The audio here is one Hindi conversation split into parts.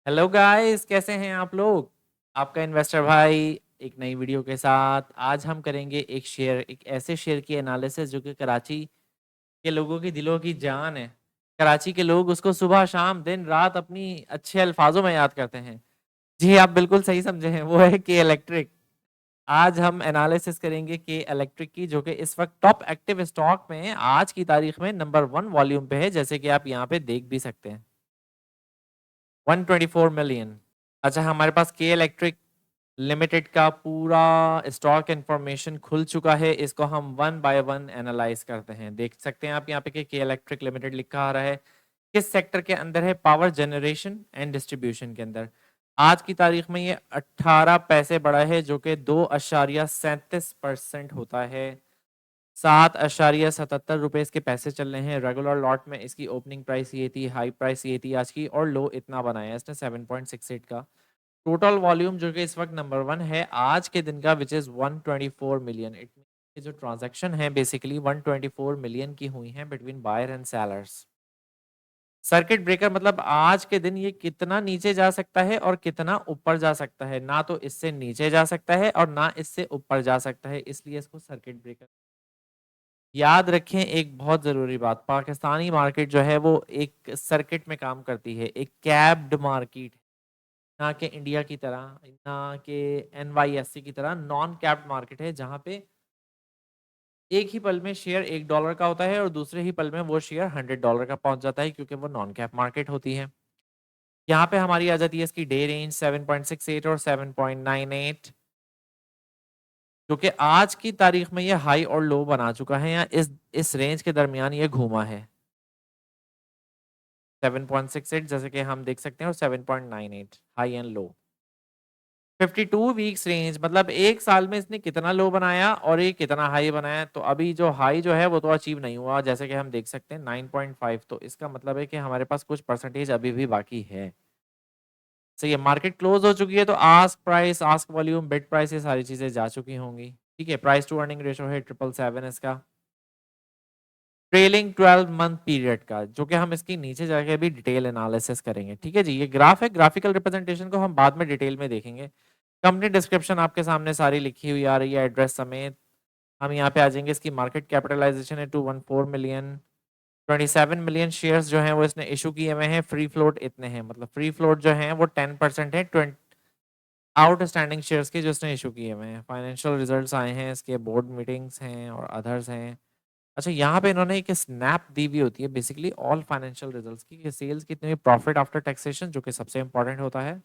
हेलो गाइस, कैसे हैं आप लोग। आपका इन्वेस्टर भाई एक नई वीडियो के साथ। आज हम करेंगे एक ऐसे शेयर की एनालिसिस जो कि कराची के लोगों की दिलों की जान है। कराची के लोग उसको सुबह शाम दिन रात अपनी अच्छे अल्फाजों में याद करते हैं। जी, आप बिल्कुल सही समझे हैं, वो है के इलेक्ट्रिक। आज हम एनालिसिस करेंगे के इलेक्ट्रिक की, जो कि इस वक्त टॉप एक्टिव स्टॉक में आज की तारीख में नंबर 1 वॉल्यूम पे है, जैसे कि आप यहाँ पे देख भी सकते हैं। 124 मिलियन। अच्छा, हमारे पास के इलेक्ट्रिक लिमिटेड का पूरा स्टॉक इंफॉर्मेशन खुल चुका है। इसको हम वन बाय वन एनालाइज करते हैं। देख सकते हैं आप यहाँ पे कि के इलेक्ट्रिक लिमिटेड लिखा आ रहा है। किस सेक्टर के अंदर है? पावर जनरेशन एंड डिस्ट्रीब्यूशन के अंदर। आज की तारीख में ये 18 पैसे बढ़ा है, जो कि 2.37% होता है। 7.77 रुपए इसके पैसे चल रहे हैं। रेगुलर लॉट में इसकी ओपनिंग प्राइस ये थी, हाई प्राइस ये थी आज की, और लो इतना बनाया इसने 7.68 का। टोटल वॉल्यूम जो कि इस वक्त नंबर 1 है आज के दिन का, विच इज 124 मिलियन। इट जो ट्रांजैक्शन है बेसिकली 124 मिलियन की हुई है between buyer and sellers. Circuit breaker मतलब आज के दिन ये कितना नीचे जा सकता है और कितना ऊपर जा सकता है। ना तो इससे नीचे जा सकता है और ना इससे ऊपर जा सकता है, इसलिए इसको सर्किट ब्रेकर। याद रखें एक बहुत जरूरी बात, पाकिस्तानी मार्केट जो है वो एक सर्किट में काम करती है, एक कैप्ड मार्केट। ना कि इंडिया की तरह, ना कि एनवाईएससी की तरह नॉन कैप्ड मार्केट है, जहां पे एक ही पल में शेयर $1 का होता है और दूसरे ही पल में वो शेयर $100 का पहुंच जाता है, क्योंकि वो नॉन कैप मार्केट होती है। यहाँ पे हमारी आ जाती है इसकी डे रेंज 7.68 और 7.98, जो कि आज की तारीख में ये हाई और लो बना चुका है, या इस रेंज के दरमियान ये घूमा है। 7.68 जैसे कि हम देख सकते हैं, और 7.98 high and low. 52 weeks range मतलब एक साल में इसने कितना लो बनाया और ये कितना हाई बनाया। तो अभी जो हाई जो है वो तो अचीव नहीं हुआ, जैसे कि हम देख सकते हैं 9.5। तो इसका मतलब है कि हमारे पास कुछ परसेंटेज अभी भी बाकी है। सही है, मार्केट क्लोज हो चुकी है, तो ask price, ask volume, bid price, ये सारी चीजें जा चुकी होंगी। ठीक है, प्राइस टू अर्निंग रेशो है 777 इसका। ट्रेलिंग 12 मंथ पीरियड का, जो कि हम इसकी नीचे जाके भी डिटेल एनालिसिस करेंगे। ठीक है जी, ये ग्राफ है, ग्राफिकल रिप्रेजेंटेशन को हम बाद में डिटेल में देखेंगे। कंपनी डिस्क्रिप्शन आपके सामने सारी लिखी हुई आ रही है, एड्रेस समेत। हम यहाँ पे आ जाएंगे, इसकी मार्केट कैपिटलाइजेशन है 214 मिलियन। 27 मिलियन शेयर्स जो हैं वो इसने इशू किए हुए हैं। फ्री फ्लोट इतने हैं, मतलब फ्री फ्लोट जो है वो 10% है 20 आउटस्टैंडिंग शेयर्स के जो इसने इशू किए हुए हैं। फाइनेंशियल रिजल्ट्स आए हैं इसके, बोर्ड मीटिंग्स हैं और अदर्स हैं। अच्छा, यहाँ पे इन्होंने एक स्नैप दी हुई होती है बेसिकली ऑल फाइनेंशियल रिजल्ट्स की, सेल्स कितनी हुई, प्रॉफिट आफ्टर टैक्सेशन जो कि सबसे इंपॉर्टेंट होता है,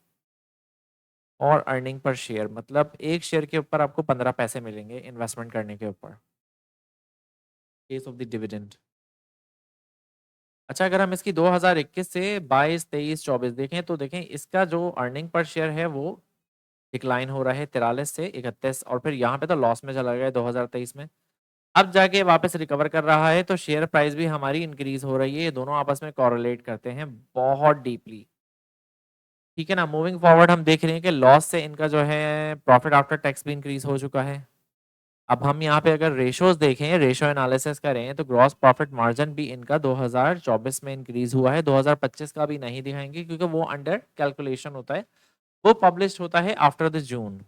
और अर्निंग पर शेयर, मतलब एक शेयर के ऊपर आपको 15 पैसे मिलेंगे इन्वेस्टमेंट करने के ऊपर, केस ऑफ द डिविडेंड। अच्छा, अगर हम इसकी 2021 से 22, 23, 24 देखें, तो देखें इसका जो अर्निंग पर शेयर है वो डिक्लाइन हो रहा है 43 से 31, और फिर यहाँ पे तो लॉस में चला गया 2023 में। अब जाके वापस रिकवर कर रहा है, तो शेयर प्राइस भी हमारी इंक्रीज हो रही है। ये दोनों आपस में कोरिलेट करते हैं बहुत डीपली। ठीक है ना। मूविंग फॉरवर्ड हम देख रहे हैं कि लॉस से इनका जो है प्रॉफिट आफ्टर टैक्स भी इंक्रीज हो चुका है। अब हम यहाँ पे अगर रेशोज देखें, रेशो एनालिसिस करें, तो ग्रॉस प्रॉफिट मार्जिन भी इनका 2024 में इंक्रीज हुआ है। 2025 का भी नहीं दिखाएंगे क्योंकि वो अंडर कैलकुलेशन होता है, वो पब्लिश होता है आफ्टर द जून।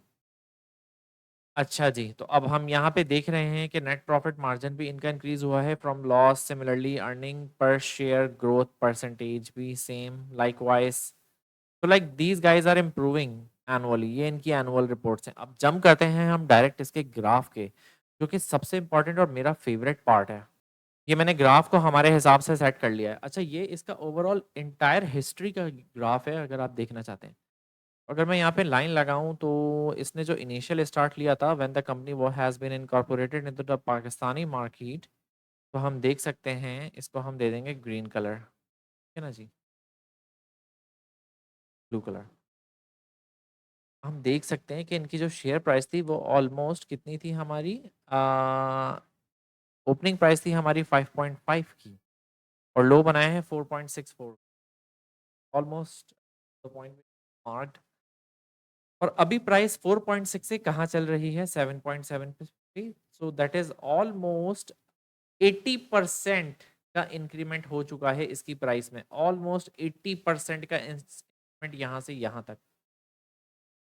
अच्छा जी, तो अब हम यहाँ पे देख रहे हैं कि नेट प्रॉफिट मार्जिन भी इनका इंक्रीज हुआ है from loss. Similarly earning per share growth percentage भी सेम लाइकवाइज। तो like these guys are improving annually. ये इनकी एनुअल रिपोर्ट्स हैं। अब जंप करते हैं हम डायरेक्ट इसके ग्राफ के, जो कि सबसे इंपॉर्टेंट और मेरा फेवरेट पार्ट है। ये मैंने ग्राफ को हमारे हिसाब से सेट कर लिया है। अच्छा, ये इसका ओवरऑल इंटायर हिस्ट्री का ग्राफ है, अगर आप देखना चाहते हैं। अगर मैं यहाँ पे लाइन लगाऊं, तो इसने जो इनिशियल स्टार्ट लिया था व्हेन द कंपनी वो has been incorporated into the Pakistani market, तो हम देख सकते हैं, इसको हम दे देंगे ग्रीन कलर। ठीक है ना जी, ब्लू कलर। हम देख सकते हैं कि इनकी जो शेयर प्राइस थी वो ऑलमोस्ट कितनी थी हमारी, ओपनिंग प्राइस थी हमारी 5.5 की, और लो बनाया है 4.64, ऑलमोस्ट पॉइंट मार्क्ड। और अभी प्राइस 4.6 से कहाँ चल रही है, 7.7 पे। सो दैट इज ऑलमोस्ट 80% का इंक्रीमेंट हो चुका है इसकी प्राइस में। ऑलमोस्ट 80% का यहाँ से यहाँ तक।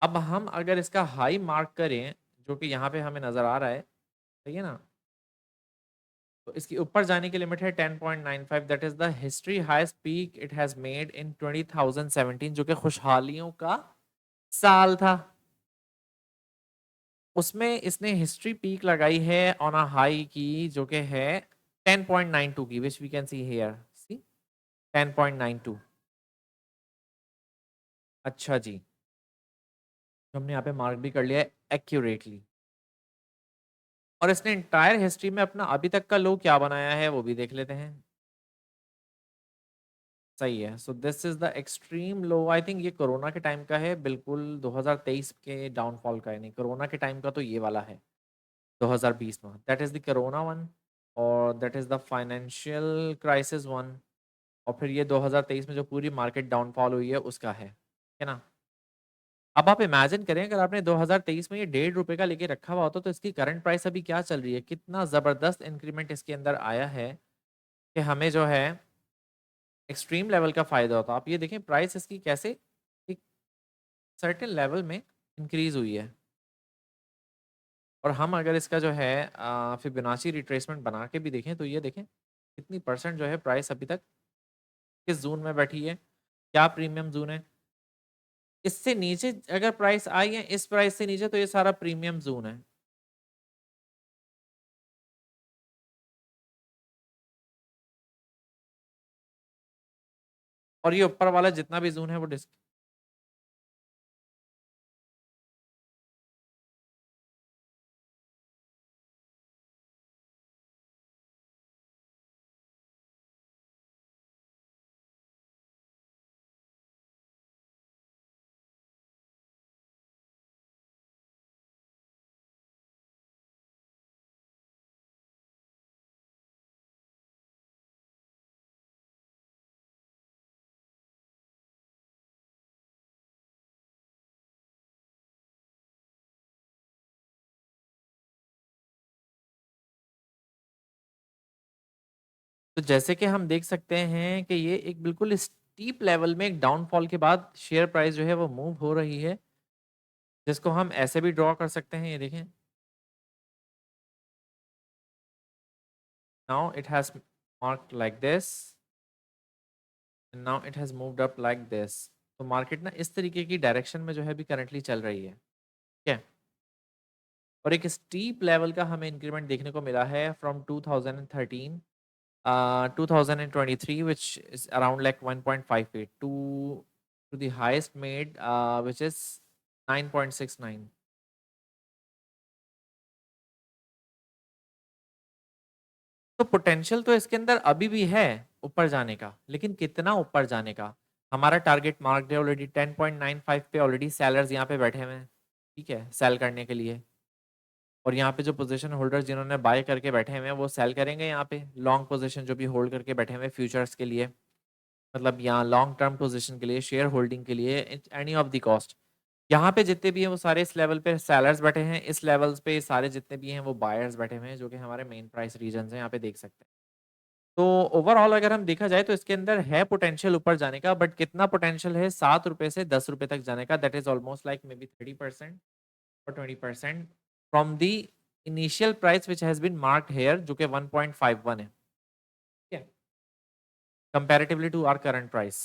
अब हम अगर इसका हाई मार्क करें, जो कि यहाँ पे हमें नजर आ रहा है, सही है ना, तो इसकी ऊपर जाने की लिमिट है 10.95, that is the history highest peak it has made in 2017, जो कि खुशहालियों का साल था। उसमें इसने हिस्ट्री पीक लगाई है ऑन अ हाई की, जो कि है 10.92 की, which we can see here, see 10.92। अच्छा जी, तो हमने यहाँ पे मार्क भी कर लिया है एक्यूरेटली। और इसने इंटायर हिस्ट्री में अपना अभी तक का लो क्या बनाया है वो भी देख लेते हैं। सही है, so this is the extreme low. I think ये कोरोना के टाइम का है, बिल्कुल 2023 के डाउनफॉल का है, नहीं कोरोना के टाइम का तो ये वाला है 2020 में, that is the corona one, और that is the financial crisis one, और फिर ये 2023 में जो पूरी मार्केट डाउनफॉल हुई है उसका है ना। अब आप इमेजिन करें अगर आपने 2023 में ये 1.5 रुपए का लेके रखा हुआ होता तो इसकी करंट प्राइस अभी क्या चल रही है, कितना जबरदस्त इंक्रीमेंट इसके अंदर आया है कि हमें जो है एक्सट्रीम लेवल का फायदा होता। आप ये देखें प्राइस इसकी कैसे एक सर्टेन लेवल में इंक्रीज हुई है। और हम अगर इसका जो है फिबोनाची रिट्रेसमेंट बना के भी देखें तो ये देखें कितनी परसेंट जो है प्राइस अभी तक किस जोन में बैठी है, क्या प्रीमियम जोन है। इससे नीचे अगर प्राइस आई है, इस प्राइस से नीचे, तो ये सारा प्रीमियम जोन है। और ये ऊपर वाला जितना भी जोन है वो तो जैसे कि हम देख सकते हैं कि ये एक बिल्कुल स्टीप लेवल में एक डाउनफॉल के बाद शेयर प्राइस जो है वो मूव हो रही है, जिसको हम ऐसे भी ड्रॉ कर सकते हैं। ये देखें, now it has marked like this, and now it has moved up like this. तो मार्केट ना इस तरीके की डायरेक्शन में जो है अभी करंटली चल रही है, ठीक है। और एक स्टीप लेवल का हमें इंक्रीमेंट देखने को मिला है from 2013 2023, which is around like 1.58 to the highest made, which is 9.69। तो पोटेंशियल तो इसके अंदर अभी भी है ऊपर जाने का, लेकिन कितना ऊपर जाने का। हमारा टारगेट मार्क है ऑलरेडी 10.95 पे, ऑलरेडी सेलर्स यहाँ पे बैठे हुए हैं, ठीक है, सेल करने के लिए। और यहाँ पे जो पोजीशन होल्डर्स जिन्होंने बाय करके बैठे हुए हैं वो सेल करेंगे यहाँ पे, लॉन्ग पोजीशन जो भी होल्ड करके बैठे हुए हैं फ्यूचर्स के लिए, मतलब यहाँ लॉन्ग टर्म पोजीशन के लिए, शेयर होल्डिंग के लिए, एनी ऑफ द कॉस्ट। यहाँ पे जितने भी हैं वो सारे इस लेवल पे सेलर्स बैठे हैं, इस लेवल्स पे सारे जितने भी हैं वो बायर्स बैठे हुए हैं, जो कि हमारे मेन प्राइस रीजन हैं, यहाँ पे देख सकते हैं। तो ओवरऑल अगर हम देखा जाए तो इसके अंदर है पोटेंशियल ऊपर जाने का, बट कितना पोटेंशियल है 7 रुपए से 10 रुपए तक जाने का, that is almost like may be 30% और 20% from the initial price which has been marked here, जो कि 1.51 है, ठीक है, comparatively to our current price.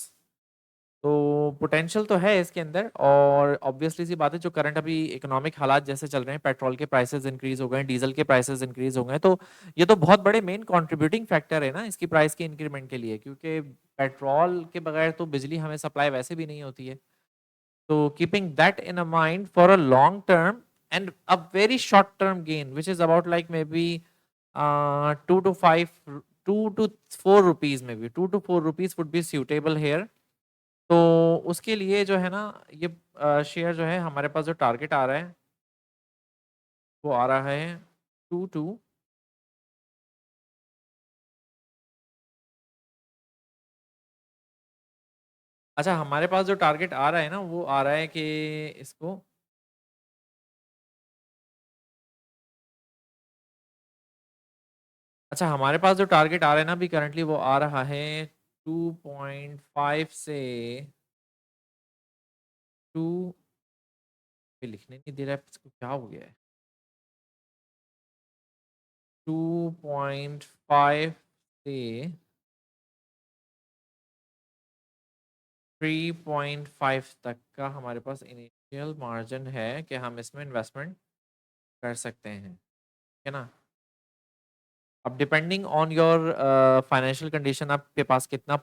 तो पोटेंशियल तो है इसके अंदर। और ऑब्वियसली सी बात है, जो करंट अभी इकोनॉमिक हालात जैसे चल रहे हैं, पेट्रोल के प्राइसेस इंक्रीज हो गए, डीजल के प्राइसेस इंक्रीज हो गए, तो ये तो बहुत बड़े मेन कंट्रीब्यूटिंग फैक्टर है ना इसकी प्राइस के इंक्रीमेंट के लिए, क्योंकि पेट्रोल के बगैर तो बिजली हमें सप्लाई वैसे भी नहीं होती है। तो keeping that in a mind for a long term and a very short term gain which is about like may be 2 to 5, 2 to 4 rupees, में भी 2 to 4 rupees would be suitable here. तो उसके लिए जो है ना, ये शेयर जो है हमारे पास जो टारगेट आ रहा है वो आ रहा है 2 to, अच्छा हमारे पास जो टारगेट आ रहा है ना वो आ रहा है कि इसको, अच्छा हमारे पास जो टारगेट आ रहा है ना अभी करंटली वो आ रहा है 2.5 से टू लिखने नहीं दे रहा है, इसको क्या हो गया है? 2.5 से 3.5 तक का हमारे पास इनिशियल मार्जिन है कि हम इसमें इन्वेस्टमेंट कर सकते हैं, ठीक है ना। अब depending on your financial condition, आपके पास कितना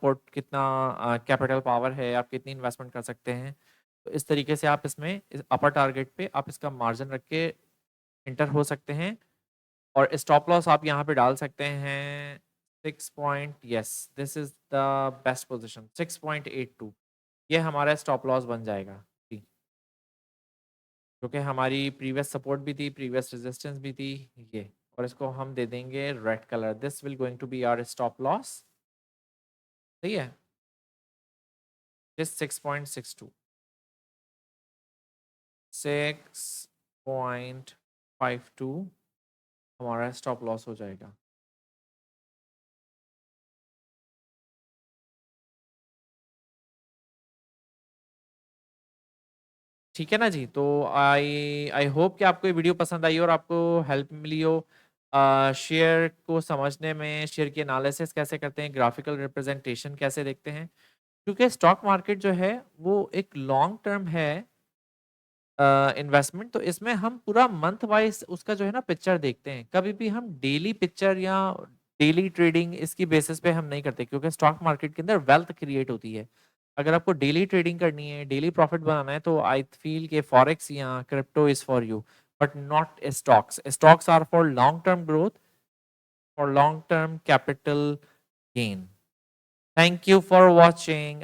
कैपिटल पावर है, आप कितनी इन्वेस्टमेंट कर सकते हैं, तो इस तरीके से आप इसमें अपर टारगेट पे आप इसका मार्जिन रख के इंटर हो सकते हैं। और स्टॉप लॉस आप यहाँ पे डाल सकते हैं 6 point, yes this is the best position 6.82, ये हमारा स्टॉप लॉस बन जाएगा जी, क्योंकि हमारी प्रीवियस सपोर्ट भी थी, प्रीवियस रेजिस्टेंस भी थी ये। और इसको हम दे देंगे red colour, this will going to be our stop loss, सही है, दिस 6.62, 6.52 हमारा स्टॉप लॉस हो जाएगा। ठीक है ना जी। तो आई आई होप कि आपको ये वीडियो पसंद आई और आपको हेल्प मिली हो शेयर को समझने में, शेयर की एनालिसिस कैसे करते हैं, ग्राफिकल रिप्रेजेंटेशन कैसे देखते हैं, क्योंकि स्टॉक मार्केट जो है वो एक लॉन्ग टर्म है इन्वेस्टमेंट। तो इसमें हम पूरा मंथ वाइज उसका जो है ना पिक्चर देखते हैं, कभी भी हम डेली पिक्चर या डेली ट्रेडिंग इसकी बेसिस पे हम नहीं करते, क्योंकि स्टॉक मार्केट के अंदर वेल्थ क्रिएट होती है। अगर आपको डेली ट्रेडिंग करनी है, डेली प्रॉफिट बनाना है, तो आई फील के फॉरेक्स या crypto is for you, but not stocks. Stocks are for long term growth, for long term capital gain. Thank you for watching.